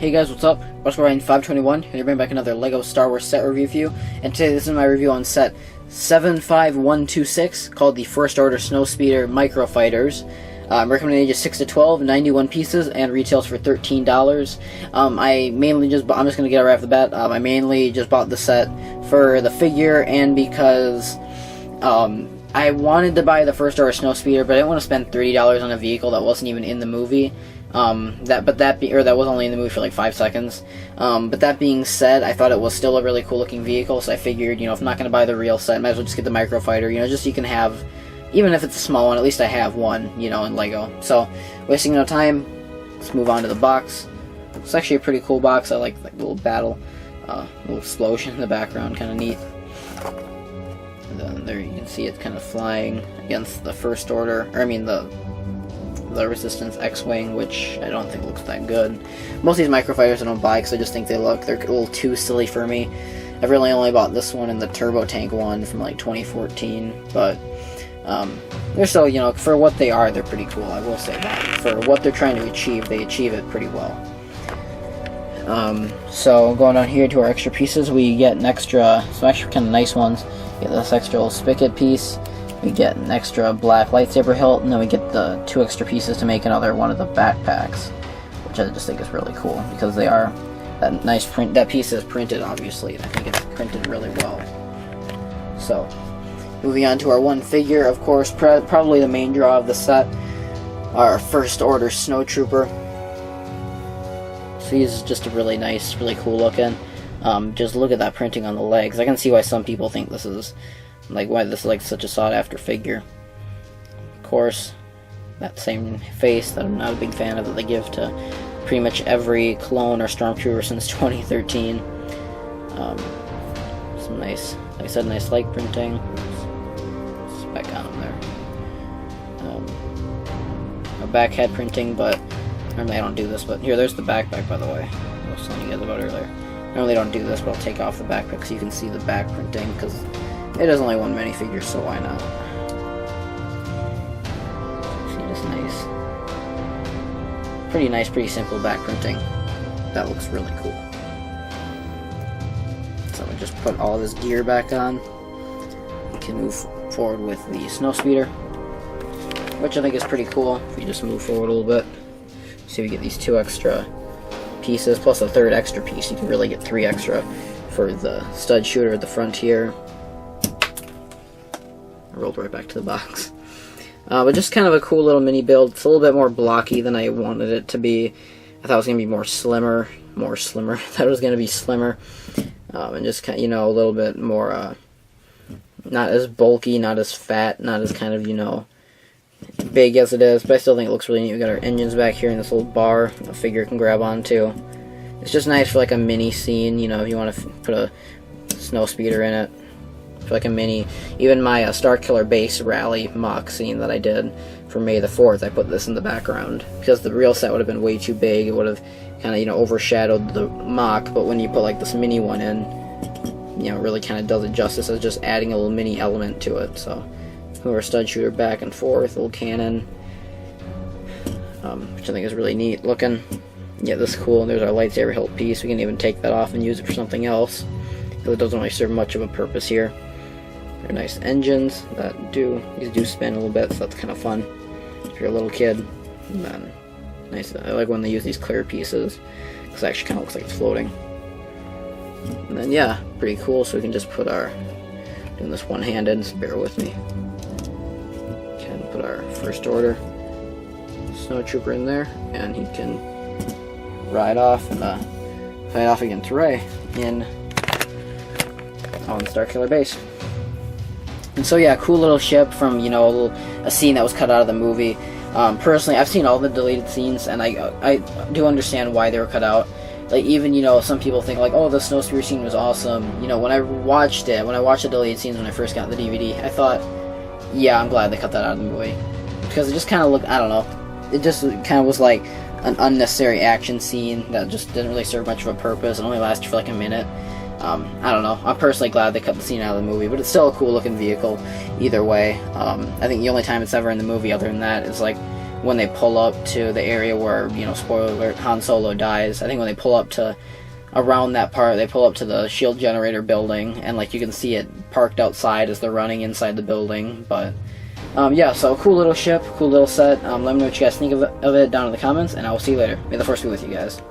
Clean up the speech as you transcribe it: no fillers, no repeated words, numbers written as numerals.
Hey guys, what's up? Ryan521, and I bring back another LEGO Star Wars set review for you. And today this is my review on set 75126, called the First Order Snowspeeder Microfighters. Recommended ages 6 to 12, 91 pieces, and retails for $13. I'm just going to get it right off the bat. I mainly just bought the set for the figure and because I wanted to buy the First Order Snowspeeder, but I didn't want to spend $30 on a vehicle that wasn't even in the movie. That was only in the movie for like 5 seconds. But that being said, I thought it was still a really cool looking vehicle, so I figured, if I'm not going to buy the real set, I might as well just get the Microfighter, just so you can have, even if it's a small one, at least I have one, in LEGO. So, wasting no time, let's move on to the box. It's actually a pretty cool box. I like the little battle, little explosion in the background, kind of neat. And then there you can see it kind of flying against the First Order, the Resistance X-Wing, which I don't think looks that good. Most of these Microfighters I don't buy because I just think they're a little too silly for me. I've really only bought this one and the Turbo Tank one from like 2014, but they're still, for what they are, they're pretty cool, I will say that. For what they're trying to achieve, they achieve it pretty well. So going on here to our extra pieces, we get some extra kind of nice ones. We get this extra little spigot piece. We get an extra black lightsaber hilt, and then we get the 2 extra pieces to make another one of the backpacks, which I just think is really cool because they are that nice print. That piece is printed, obviously, and I think it's printed really well. So, moving on to our one figure, of course, probably the main draw of the set, our First Order Snowtrooper. So he's just a really nice, really cool looking. Just look at that printing on the legs. I can see why some people think this is why this is such a sought after figure. Of course, that same face that I'm not a big fan of that they give to pretty much every clone or stormtrooper since 2013. Some nice, like I said, nice leg printing. Spec on them there. A back head printing, but normally I don't do this. But here, there's the backpack, by the way. I was telling you guys about earlier. Normally I don't do this, but I'll take off the backpack so you can see the back printing because it is only one minifigure, so why not? See, just nice. Pretty nice, pretty simple back printing. That looks really cool. So we just put all this gear back on. We can move forward with the Snowspeeder, which I think is pretty cool. If we just move forward a little bit, see, we get these 2 extra pieces, plus a 3rd extra piece. You can really get 3 extra for the stud shooter at the front here. I rolled right back to the box. But just kind of a cool little mini build. It's a little bit more blocky than I wanted it to be. I thought it was going to be more slimmer. I thought it was going to be slimmer. And just kind of, a little bit more, not as bulky, not as fat, not as kind of, big as it is. But I still think it looks really neat. We got our engines back here in this little bar a figure can grab onto. It's just nice for a mini scene, if you want to put a Snowspeeder in it. For a mini, even my Starkiller Base Rally mock scene that I did for May the 4th, I put this in the background because the real set would have been way too big. It would have kind of overshadowed the mock, but when you put this mini one in, it really kind of does it justice as just adding a little mini element to it. So move our stud shooter back and forth, little cannon, which I think is really neat looking. Yeah, this is cool. And there's our lightsaber hilt piece. We can even take that off and use it for something else because it doesn't really serve much of a purpose here. They're nice engines these do spin a little bit, so that's kind of fun if you're a little kid. And then nice. I like when they use these clear pieces because it actually kind of looks like it's floating. And then yeah, pretty cool. So we can just put doing this one-handed. So bear with me. Can put our First Order Snowtrooper in there, and he can ride off and fight off against Rey on the Starkiller Base. And so yeah, cool little ship from a scene that was cut out of the movie. Personally, I've seen all the deleted scenes, and I do understand why they were cut out. Even some people think oh, the Snowspeeder scene was awesome. When I watched the deleted scenes when I first got the DVD, I thought, yeah, I'm glad they cut that out of the movie because it just kind of looked, I don't know, it just kind of was like an unnecessary action scene that just didn't really serve much of a purpose. It only lasted for a minute. I don't know. I'm personally glad they cut the scene out of the movie, but it's still a cool looking vehicle either way. I think the only time it's ever in the movie other than that is when they pull up to the area where, you know, spoiler alert, Han Solo dies. I think when they pull up to around that part, they pull up to the shield generator building, and like you can see it parked outside as they're running inside the building. But yeah, so cool little ship, cool little set. Let me know what you guys think of it down in the comments, and I will see you later. May the Force be with you guys.